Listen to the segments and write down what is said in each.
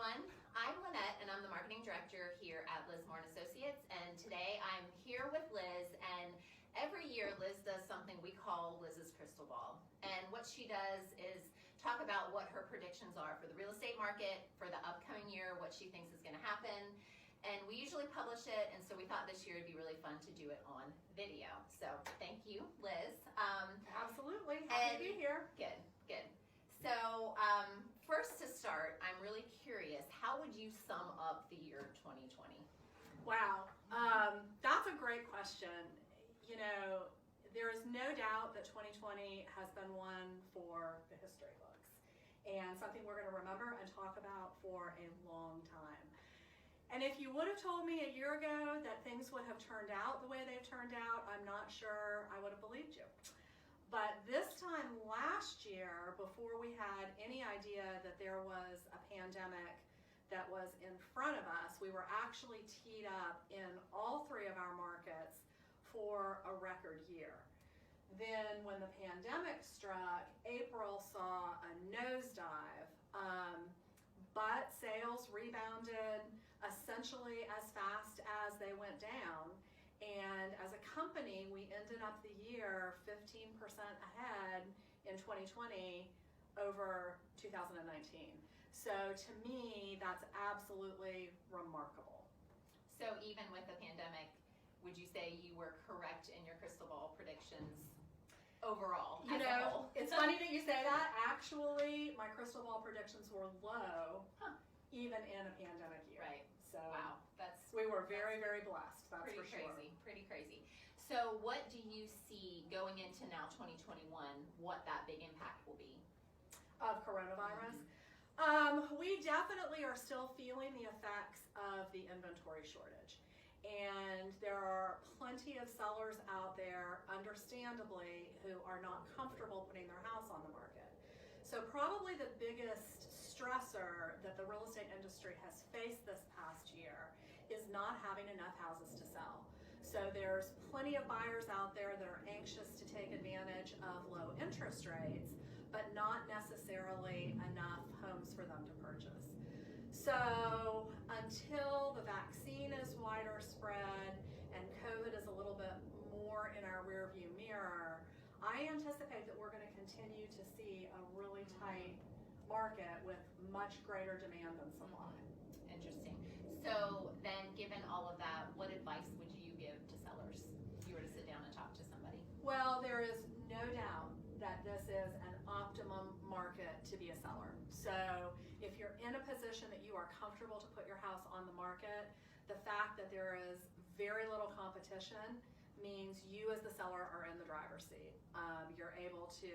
everyone. I'm Lynette, and I'm the marketing director here at Liz Moore & Associates, and today I'm here with Liz, and every year Liz does something we call Liz's Crystal Ball. And what she does is talk about what her predictions are for the real estate market, for the upcoming year, what she thinks is going to happen. And we usually publish it, and so we thought this year it'd be really fun to do it on video. So thank you, Liz. Absolutely, happy to be here. Good, good. So first to start, I'm really curious, how would you sum up the year 2020? Wow, that's a great question. You know, there is no doubt that 2020 has been one for the history books and something we're going to remember and talk about for a long time. And if you would have told me a year ago that things would have turned out the way they've turned out, I'm not sure I would have believed you. But this time last year, before we had any idea that there was a pandemic that was in front of us, we were actually teed up in all three of our markets for a record year. Then when the pandemic struck, April saw a nosedive, but sales rebounded essentially as fast as they went down. And as a company, we ended up the year 15% ahead in 2020 over 2019. So to me, that's absolutely remarkable. So even with the pandemic, would you say you were correct in your crystal ball predictions overall? You know, it's funny that you say that. Actually, my crystal ball predictions were low, even in a pandemic year. Right. So wow, we were very, very blessed. That's pretty for sure. Crazy. Pretty crazy. So what do you see going into now 2021? What that big impact will be of coronavirus? We definitely are still feeling the effects of the inventory shortage. And there are plenty of sellers out there, understandably, who are not comfortable putting their house on the market. So probably the biggest stressor that the real estate industry has faced this past year is not having enough houses to sell. So there's plenty of buyers out there that are anxious to take advantage of low interest rates, but not necessarily enough homes for them to purchase. So until the vaccine is wider spread and COVID is a little bit more in our rearview mirror, I anticipate that we're going to continue to see a really tight market with much greater demand than supply. Interesting. So then, given all of that, what advice would you give to sellers if you were to sit down and talk to somebody? Well, there is no doubt that this is an optimum market to be a seller. So if you're in a position that you are comfortable to put your house on the market, the fact that there is very little competition means you as the seller are in the driver's seat. You're able to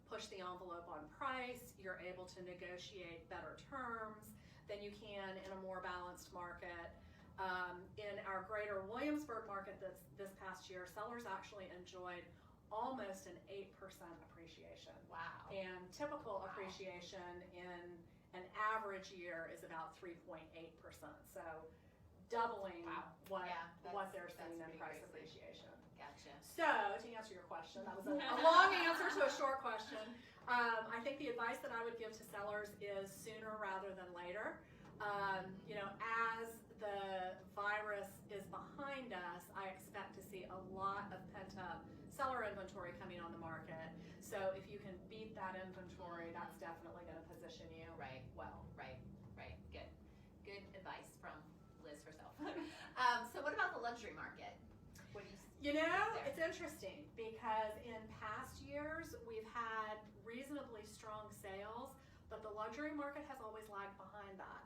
push the envelope on price, you're able to negotiate better terms than you can in a more balanced market. In our greater Williamsburg market this past year, sellers actually enjoyed almost an 8% appreciation. Wow. And typical appreciation in an average year is about 3.8%. So doubling what they're seeing in price appreciation. Gotcha. So to answer your question, that was a long answer to a short question. I think the advice that I would give to sellers is sooner rather than later. You know, as the virus is behind us, I expect to see a lot of pent-up seller inventory coming on the market. So if you can beat that inventory, that's definitely going to position you well. Right. Good advice from Liz herself. So what about the luxury market? What do you know, it's interesting because in past years we've had reasonably strong sales, but the luxury market has always lagged behind that.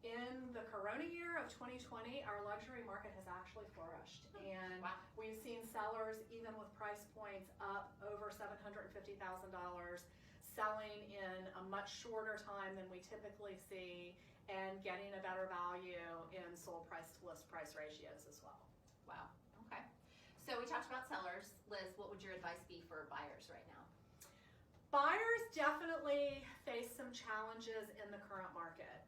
In the corona year of 2020, our luxury market has actually flourished, and we've seen sellers, even with price points up over $750,000, selling in a much shorter time than we typically see and getting a better value in sold price to list price ratios as well. Wow, okay. So we talked about sellers. Liz, what would your advice be for buyers right now? Buyers definitely face some challenges in the current market.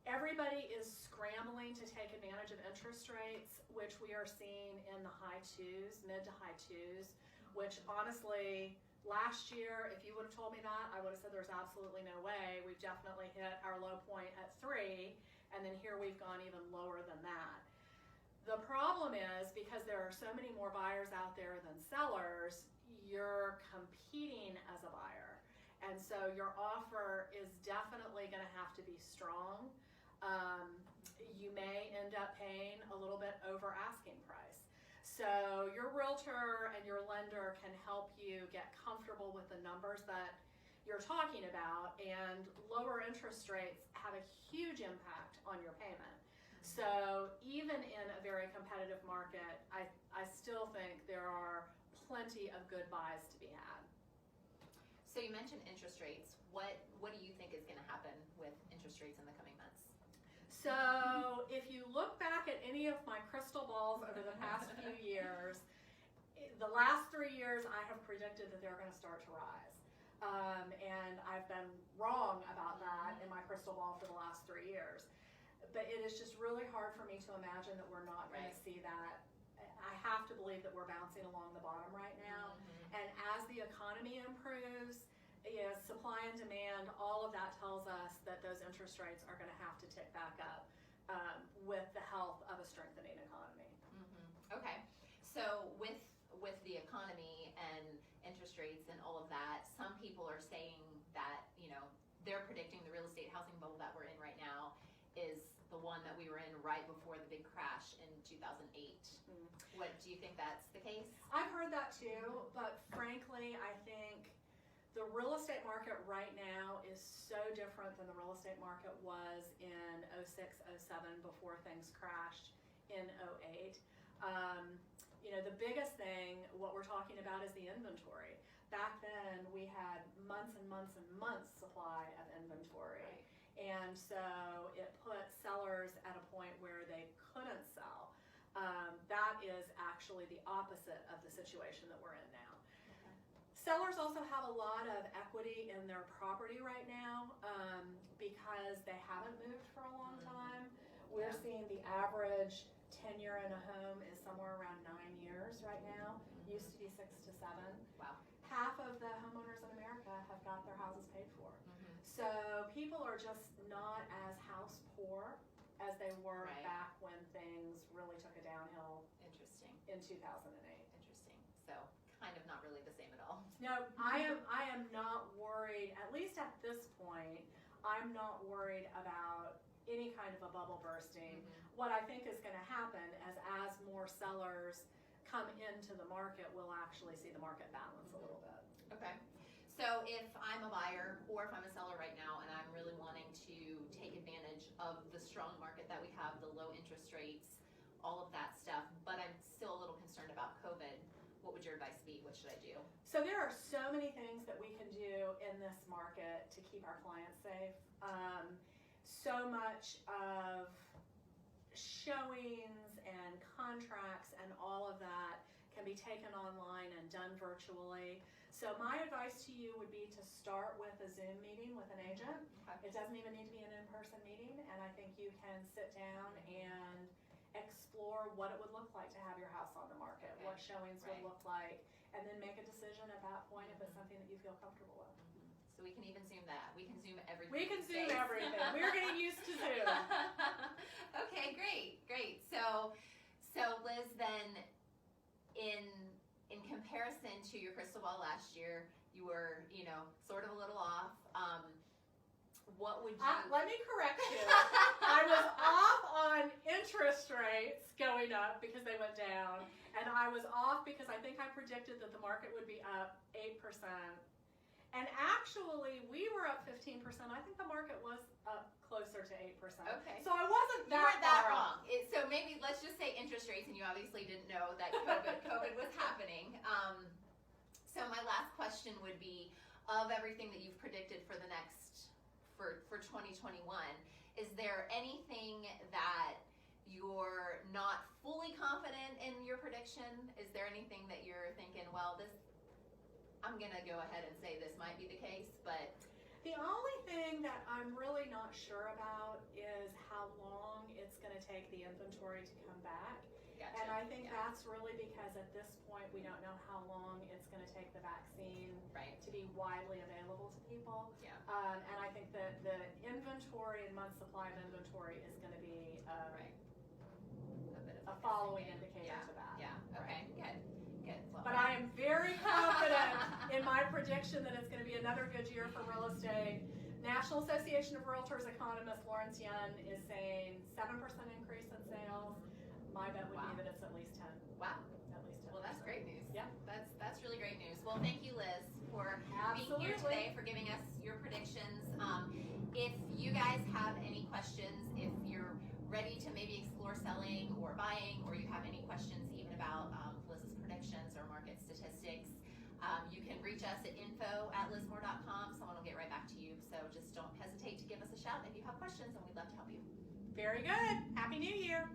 Everybody is scrambling to take advantage of interest rates, which we are seeing in the high twos, mid to high twos, which honestly Last year, if you would have told me that, I would have said there's absolutely no way. We've definitely hit our low point at 3, and then here we've gone even lower than that. The problem is, because there are so many more buyers out there than sellers, you're competing as a buyer. And so your offer is definitely going to have to be strong. You may end up paying a little bit over asking price. So your realtor and your lender can help you get comfortable with the numbers that you're talking about, and lower interest rates have a huge impact on your payment. So even in a very competitive market, I still think there are plenty of good buys to be had. So you mentioned interest rates. What do you think is going to happen with interest rates in the coming months? So if you look back at any of my crystal balls over the past few years, the last 3 years I have predicted that they're going to start to rise. And I've been wrong about that in my crystal ball for the last 3 years. But it is just really hard for me to imagine that we're not going to see that. I have to believe that we're bouncing along the bottom right now. And as the economy improves, supply and demand, all of that tells us that those interest rates are going to have to tick back up with the health of a strengthening economy. Okay, so with the economy and interest rates and all of that, some people are saying that, they're predicting the real estate housing bubble that we're in right now is the one that we were in right before the big crash in 2008. What, do you think that's the case? I've heard that too, but frankly, I think the real estate market right now is so different than the real estate market was in 06, 07 before things crashed in 08. The biggest thing, what we're talking about, is the inventory. Back then, we had months and months and months supply of inventory. Right. And so it put sellers at a point where they couldn't sell. That is actually the opposite of the situation that we're in now. Okay. Sellers also have a lot of equity in their property right now because they haven't moved for a long time. We're seeing the average tenure in a home is somewhere around 9 years right now. Used to be 6 to 7. Wow. Half of the homeowners in America have got their houses paid for. So people are just not as house poor as they were back when things really took a downhill. Interesting. In 2008. Interesting. So kind of not really the same at all. No, I am not worried, at least at this point, I'm not worried about any kind of a bubble bursting. What I think is going to happen as more sellers come into the market, we'll actually see the market balance a little bit. Okay. So if I'm a buyer or if I'm a seller right now and I'm really wanting to take advantage of the strong market that we have, the low interest rates, all of that stuff, but I'm still a little concerned about COVID, what would your advice be? What should I do? So there are so many things that we can do in this market to keep our clients safe. So much of showings and contracts and all of that can be taken online and done virtually. So my advice to you would be to start with a Zoom meeting with an agent. It doesn't even need to be an in-person meeting, and I think you can sit down and explore what it would look like to have your house on the market, what showings would look like, and then make a decision at that point if it's something that you feel comfortable with. So we can even Zoom that. We can Zoom everything. We can Zoom everything. We're getting used to Zoom. Okay, great. So Liz, then in comparison to your crystal ball last year, you were, sort of a little off. What would you... Let me correct you. I was off on interest rates going up because they went down, and I was off because I think I predicted that the market would be up 8%. And actually, we were up 15%. I think the market was up closer to 8%. Okay. So I wasn't You weren't that wrong. wrong. So maybe let's just say interest rates, and you obviously didn't know that COVID was happening. So my last question would be, of everything that you've predicted for the next, for 2021, is there anything that you're not fully confident in your prediction? Is there anything that you're thinking, well, I'm gonna go ahead and say this might be the case, but... The only thing that I'm really not sure about is how long it's going to take the inventory to come back. Gotcha. And I think that's really because at this point we don't know how long it's going to take the vaccine to be widely available to people. Yeah. And I think that the inventory and month supply of inventory is going to be a following indicator to that. Yeah. Okay. Good. Well, but I am very confident in my prediction that it's going to be another good year for real estate. National Association of Realtors economist Lawrence Yun is saying 7% increase in sales. My bet would be that it's at least 10. Wow. At least 10. Well, that's great news. Yeah. That's really great news. Well, thank you, Liz, for being here today, for giving us your predictions. If you guys have any questions, if you're ready to maybe explore selling or buying, or you have any questions even about Liz's predictions or market statistics, you can reach us at info@lizmore.com. Someone will get right back to you. So just don't hesitate to give us a shout if you have questions, and we'd love to help you. Very good. Happy New Year.